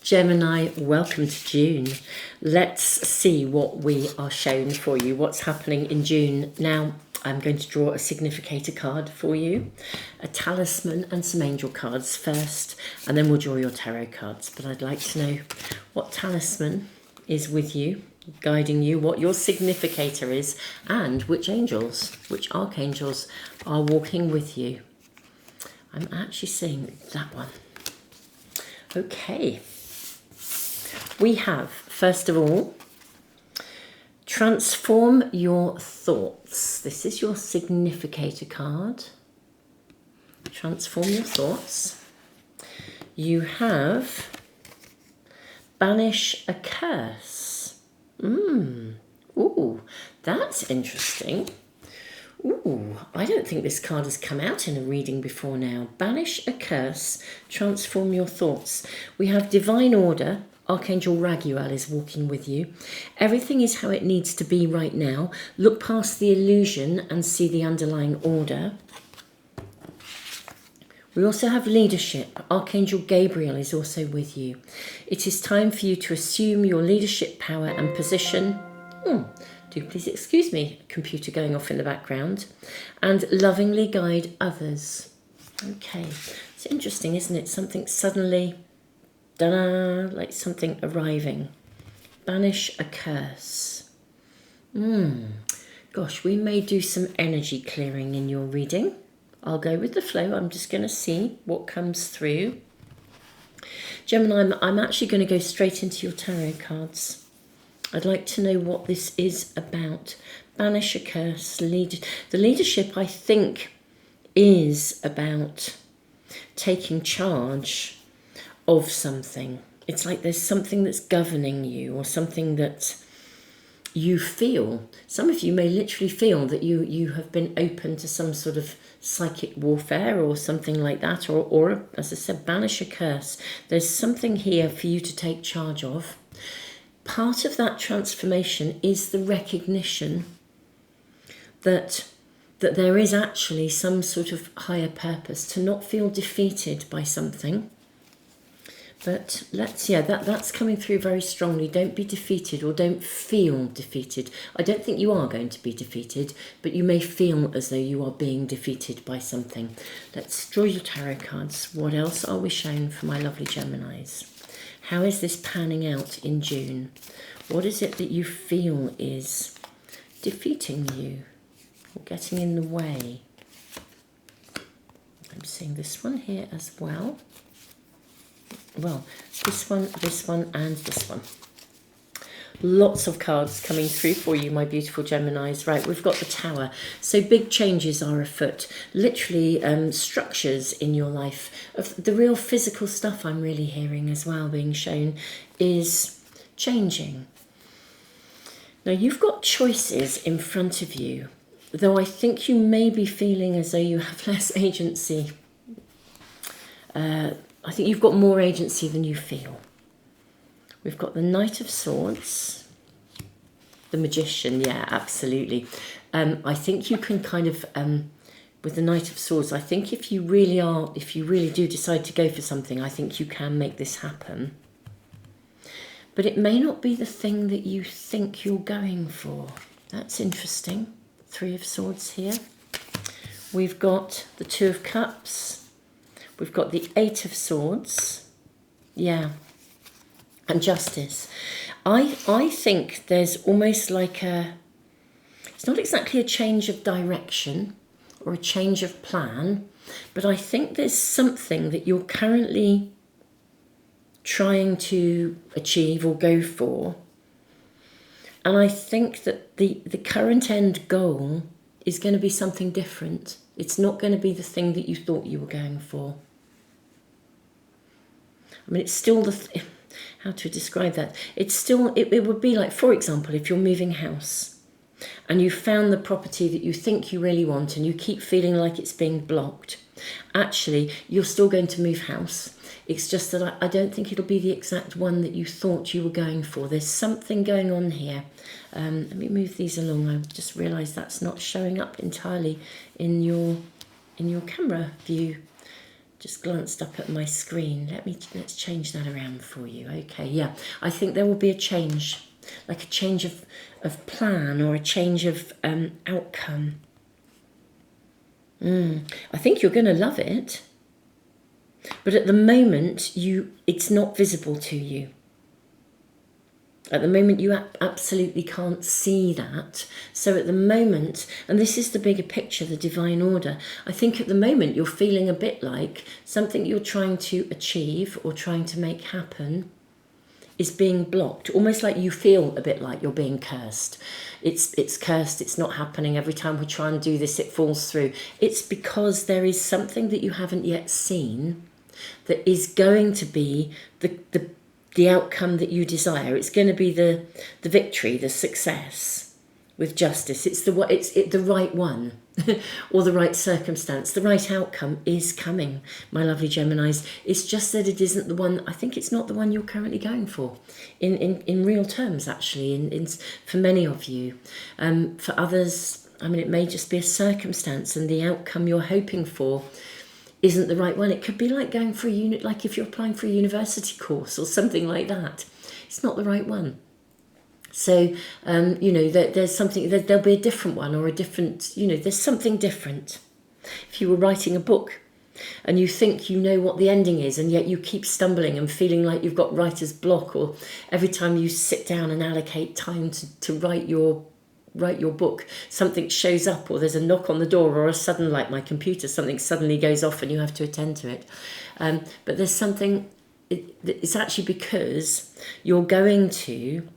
Gemini, welcome to June. Let's see what we are shown for you, what's happening in June. Now, I'm going to draw a significator card for you, a talisman and some angel cards first, and then we'll draw your tarot cards. But I'd like to know what talisman is with you, guiding you, what your significator is, and which angels, which archangels are walking with you. I'm actually seeing that one. Okay. We have, first of all, transform your thoughts. This is your significator card. Transform your thoughts. You have banish a curse. Ooh, that's interesting. Ooh, I don't think this card has come out in a reading before now. Banish a curse, transform your thoughts. We have divine order. Archangel Raguel is walking with you. Everything is how it needs to be right now. Look past the illusion and see the underlying order. We also have leadership. Archangel Gabriel is also with you. It is time for you to assume your leadership power and position. Do please excuse me, computer going off in the background. And lovingly guide others. Okay, it's interesting, isn't it? Something suddenly... da-da, like something arriving. Banish a curse. Gosh, we may do some energy clearing in your reading. I'll go with the flow. I'm just going to see what comes through. Gemini, I'm actually going to go straight into your tarot cards. I'd like to know what this is about. Banish a curse. The leadership, I think, is about taking charge of something. It's like there's something that's governing you, or something that you feel. Some of you may literally feel that you have been open to some sort of psychic warfare or something like that, or as I said, banish a curse. There's something here for you to take charge of. Part of that transformation is the recognition that there is actually some sort of higher purpose, to not feel defeated by something. But that's coming through very strongly. Don't be defeated, or don't feel defeated. I don't think you are going to be defeated, but you may feel as though you are being defeated by something. Let's draw your tarot cards. What else are we shown for my lovely Geminis? How is this panning out in June? What is it that you feel is defeating you or getting in the way? I'm seeing this one here as well. Well, this one, and this one. Lots of cards coming through for you, my beautiful Geminis. Right, we've got the Tower. So big changes are afoot. Literally structures in your life. Of the real physical stuff I'm really hearing as well being shown is changing. Now, you've got choices in front of you, though I think you may be feeling as though you have less agency. I think you've got more agency than you feel. We've got the Knight of Swords, the Magician, yeah, absolutely. I think you can kind of, with the Knight of Swords, I think if you really do decide to go for something, I think you can make this happen. But it may not be the thing that you think you're going for. That's interesting. Three of Swords here. We've got the Two of Cups. We've got the Eight of Swords. Yeah. And Justice. I think there's almost like it's not exactly a change of direction or a change of plan, but I think there's something that you're currently trying to achieve or go for. And I think that the current end goal is going to be something different. It's not going to be the thing that you thought you were going for. I mean, it's still how to describe that? It's still, it would be like, for example, if you're moving house and you found the property that you think you really want and you keep feeling like it's being blocked. Actually, you're still going to move house. It's just that I don't think it'll be the exact one that you thought you were going for. There's something going on here. Let me move these along. I just realised that's not showing up entirely in your camera view. Just glanced up at my screen. Let's change that around for you. Okay, yeah. I think there will be a change, like a change of plan or a change of outcome. I think you're going to love it. But at the moment, it's not visible to you. At the moment, you absolutely can't see that. So at the moment, and this is the bigger picture, the divine order, I think at the moment you're feeling a bit like something you're trying to achieve or trying to make happen is being blocked. Almost like you feel a bit like you're being cursed. It's cursed, it's not happening. Every time we try and do this, it falls through. It's because there is something that you haven't yet seen that is going to be the outcome that you desire. It's going to be the victory, the success with justice. It's the right one or the right circumstance. The right outcome is coming, my lovely Geminis. It's just that it isn't the one. I think it's not the one you're currently going for in real terms, actually, in for many of you. For others, I mean, it may just be a circumstance and the outcome you're hoping for isn't the right one. It could be like going for a unit, like if you're applying for a university course or something like that. It's not the right one. So, there's something, there'll be a different one or a different, there's something different. If you were writing a book and you think you know what the ending is and yet you keep stumbling and feeling like you've got writer's block, or every time you sit down and allocate time to write your book, something shows up, or there's a knock on the door, or a sudden, like my computer, something suddenly goes off and you have to attend to it. But there's something, it's actually because you're going to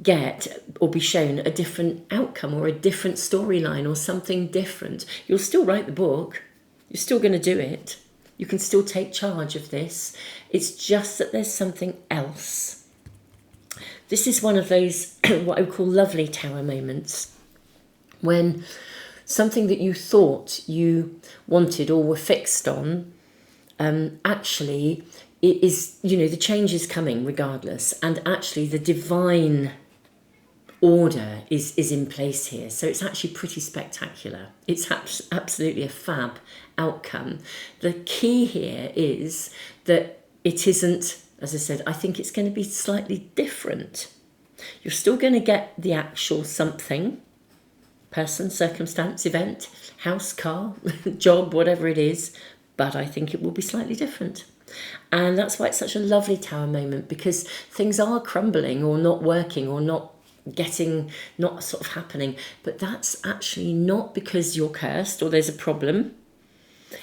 get or be shown a different outcome or a different storyline or something different. You'll still write the book, you're still going to do it, you can still take charge of this. It's just that there's something else. This is one of those, what I would call lovely tower moments, when something that you thought you wanted or were fixed on, actually it is, the change is coming regardless. And actually the divine order is in place here. So it's actually pretty spectacular. It's absolutely a fab outcome. The key here is that it isn't, as I said, I think it's going to be slightly different. You're still going to get the actual something, person, circumstance, event, house, car, job, whatever it is, but I think it will be slightly different. And that's why it's such a lovely tower moment, because things are crumbling or not working or not sort of happening. But that's actually not because you're cursed or there's a problem.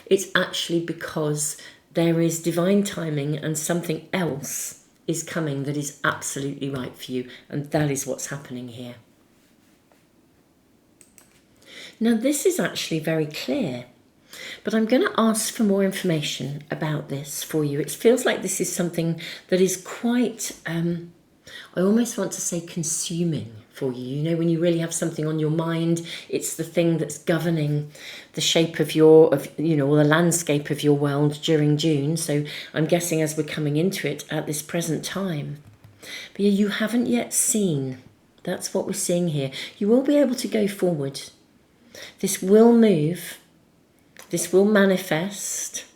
It's actually because there is divine timing and something else is coming that is absolutely right for you. And that is what's happening here. Now, this is actually very clear, but I'm going to ask for more information about this for you. It feels like this is something that is quite, I almost want to say consuming for you. When you really have something on your mind, it's the thing that's governing the shape of or the landscape of your world during June. So I'm guessing as we're coming into it at this present time. But yeah, you haven't yet seen. That's what we're seeing here. You will be able to go forward. This will move. This will manifest.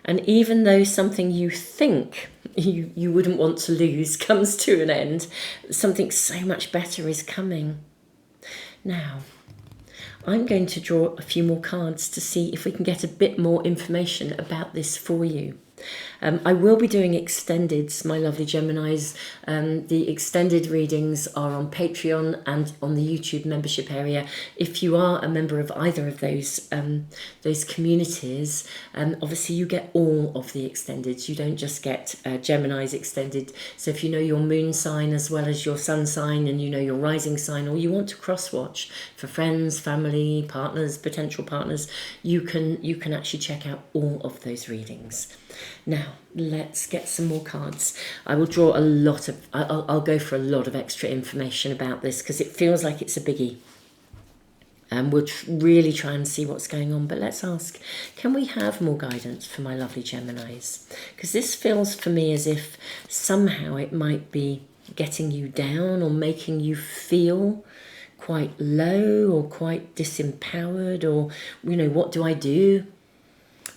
And even though something you think you wouldn't want to lose comes to an end, something so much better is coming. Now, I'm going to draw a few more cards to see if we can get a bit more information about this for you. I will be doing extendeds, my lovely Geminis. The extended readings are on Patreon and on the YouTube membership area. If you are a member of either of those communities, obviously you get all of the extendeds. You don't just get Geminis extended. So if you know your moon sign as well as your sun sign, and you know your rising sign, or you want to cross-watch for friends, family, partners, potential partners, you can actually check out all of those readings. Now, let's get some more cards. I will draw a lot of, I'll go for a lot of extra information about this because it feels like it's a biggie. And we'll really try and see what's going on. But let's ask, can we have more guidance for my lovely Geminis? Because this feels for me as if somehow it might be getting you down or making you feel quite low or quite disempowered, or, what do I do?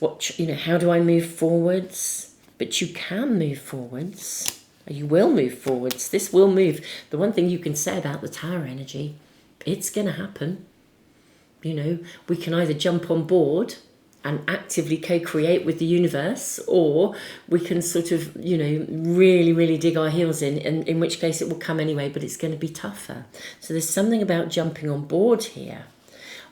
How do I move forwards? But you can move forwards. You will move forwards. This will move. The one thing you can say about the Tower energy, it's going to happen. We can either jump on board and actively co-create with the universe, or we can sort of, really, really dig our heels in which case it will come anyway, but it's going to be tougher. So there's something about jumping on board here,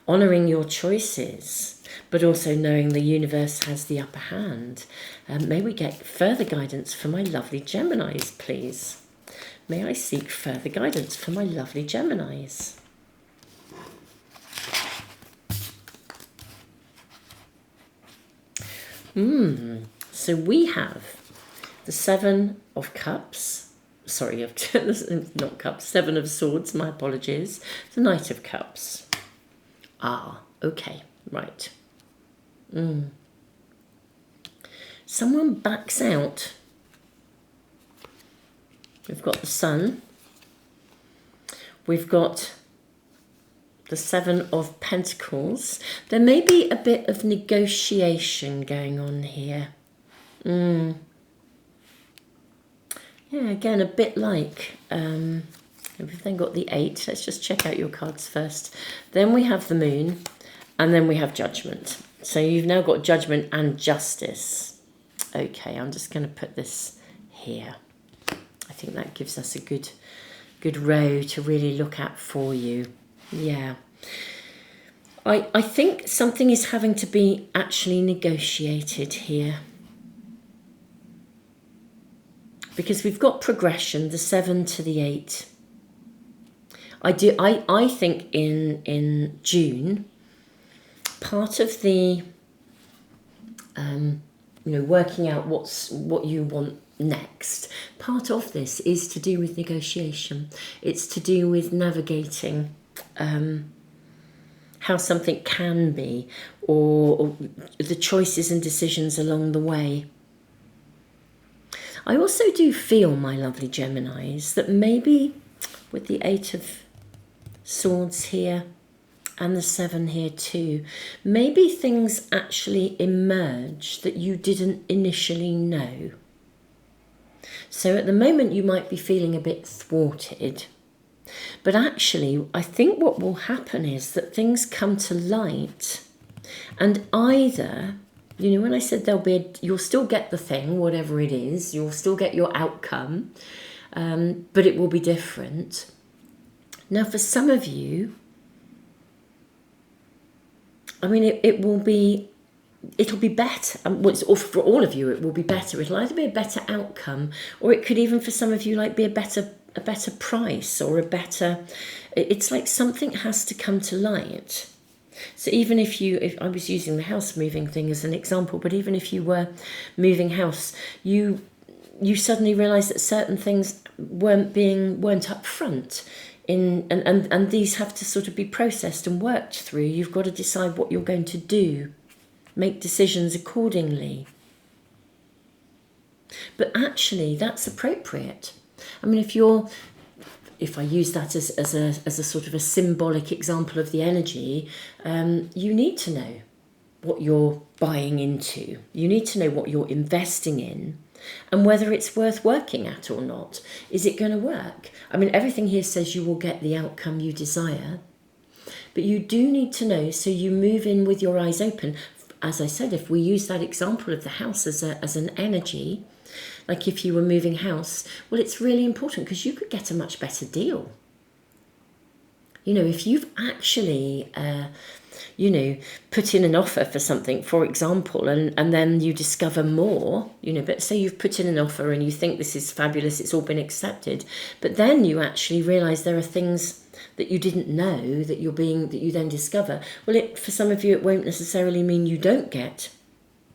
honouring your choices, but also knowing the universe has the upper hand. May we get further guidance for my lovely Geminis, please? May I seek further guidance for my lovely Geminis? So we have the Seven of Cups. Sorry, not Cups. Seven of Swords, my apologies. The Knight of Cups. Okay, right. Someone backs out. We've got the Sun. We've got the Seven of Pentacles. There may be a bit of negotiation going on here. Yeah, again, a bit like, we've then got the 8. Let's just check out your cards first. Then we have the Moon, and then we have Judgment. So you've now got Judgment and Justice. Okay, I'm just going to put this here. I think that gives us a good row to really look at for you. Yeah. I think something is having to be actually negotiated here. Because we've got progression, the 7 to the 8. I think in June, part of the working out what you want next, part of this is to do with negotiation. It's to do with navigating how something can be, or the choices and decisions along the way. I also do feel, my lovely Geminis, that maybe with the 8 of Swords here and the 7 here too, maybe things actually emerge that you didn't initially know. So at the moment you might be feeling a bit thwarted. But actually, I think what will happen is that things come to light, and either, when I said you'll still get the thing, whatever it is, you'll still get your outcome, but it will be different. Now, for some of you, it'll be better. Or for all of you, it will be better. It'll either be a better outcome, or it could even, for some of you, be a better price, or it's like something has to come to light. So even if I was using the house moving thing as an example, but even if you were moving house, you suddenly realise that certain things weren't up front. And these have to sort of be processed and worked through. You've got to decide what you're going to do, make decisions accordingly. But actually, that's appropriate. If I use that as a sort of a symbolic example of the energy, you need to know what you're buying into. You need to know what you're investing in, and whether it's worth working at or not. Is it going to work? Everything here says you will get the outcome you desire, but you do need to know, so you move in with your eyes open. As I said, if we use that example of the house as an energy, like if you were moving house, well, it's really important because you could get a much better deal. If you've actually, put in an offer for something, for example, and then you discover more, but say you've put in an offer and you think this is fabulous, it's all been accepted, but then you actually realise there are things that you didn't know that you then discover. Well, for some of you, it won't necessarily mean you don't get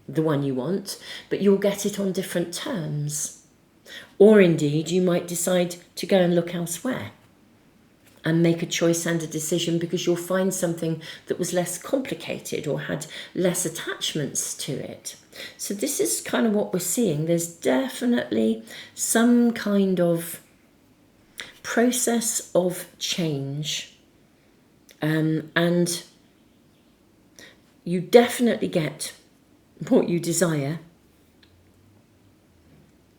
the one you want, but you'll get it on different terms. Or indeed, you might decide to go and look elsewhere and make a choice and a decision because you'll find something that was less complicated or had less attachments to it. So this is kind of what we're seeing. There's definitely some kind of process of change, and you definitely get what you desire.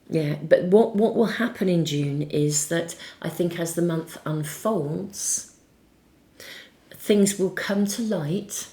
Yeah, but what will happen in June is that I think as the month unfolds, things will come to light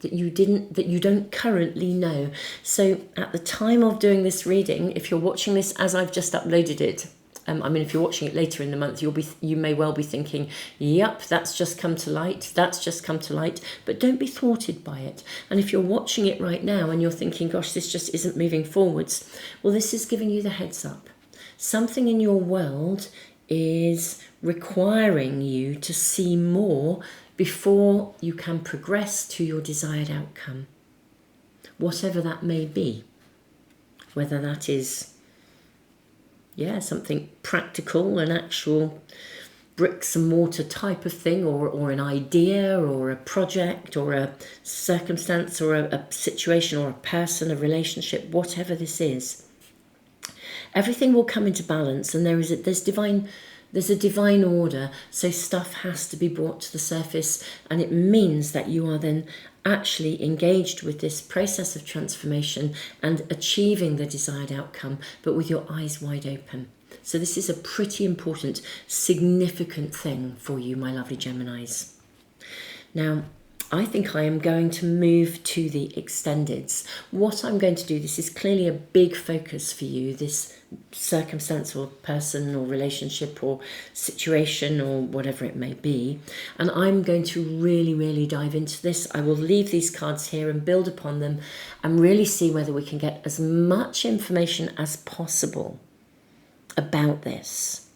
that you don't currently know. So at the time of doing this reading, if you're watching this as I've just uploaded it, if you're watching it later in the month, you may well be thinking, yep, that's just come to light, but don't be thwarted by it. And if you're watching it right now and you're thinking, gosh, this just isn't moving forwards, well, this is giving you the heads up. Something in your world is requiring you to see more before you can progress to your desired outcome, whatever that may be, whether that is something practical, an actual bricks and mortar type of thing, or an idea, or a project, or a circumstance, or a situation, or a person, a relationship, whatever this is. Everything will come into balance, and there's a divine order, so stuff has to be brought to the surface, and it means that you are then actually engaged with this process of transformation and achieving the desired outcome, but with your eyes wide open. So this is a pretty important, significant thing for you, my lovely Geminis. Now, I think I am going to move to the extendeds. What I'm going to do, this is clearly a big focus for you, this circumstance or person or relationship or situation or whatever it may be. And I'm going to really, really dive into this. I will leave these cards here and build upon them and really see whether we can get as much information as possible about this.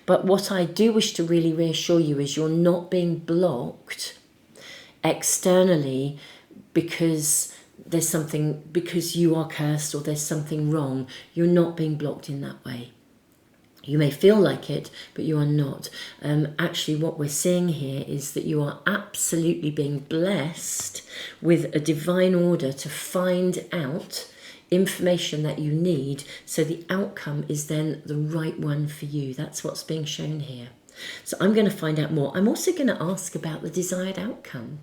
But what I do wish to really reassure you is you're not being blocked externally because you are cursed or there's something wrong. You're not being blocked in that way. You may feel like it, but you are not. Actually, what we're seeing here is that you are absolutely being blessed with a divine order to find out information that you need, so the outcome is then the right one for you. That's what's being shown here. So I'm going to find out more. I'm also going to ask about the desired outcome,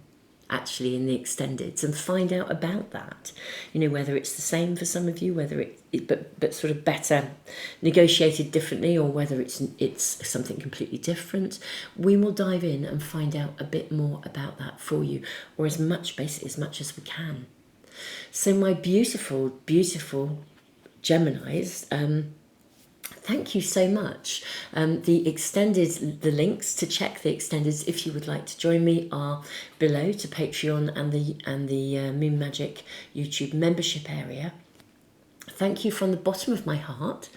actually, in the extendeds, and find out about that. Whether it's the same for some of you, whether but sort of better negotiated differently, or whether it's something completely different. We will dive in and find out a bit more about that for you, or as much as we can. So my beautiful, beautiful Geminis, thank you so much. The links to check the extendeds, if you would like to join me, are below to Patreon and the Moon Magic YouTube membership area. Thank you from the bottom of my heart,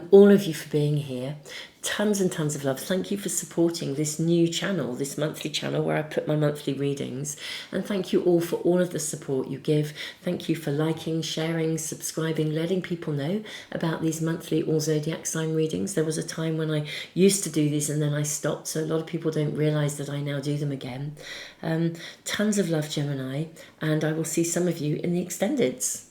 all of you, for being here. Tons and tons of love. Thank you for supporting this new channel, this monthly channel where I put my monthly readings. And thank you all for all of the support you give. Thank you for liking, sharing, subscribing, letting people know about these monthly all zodiac sign readings. There was a time when I used to do these and then I stopped, so a lot of people don't realise that I now do them again. Tons of love, Gemini, and I will see some of you in the extendeds.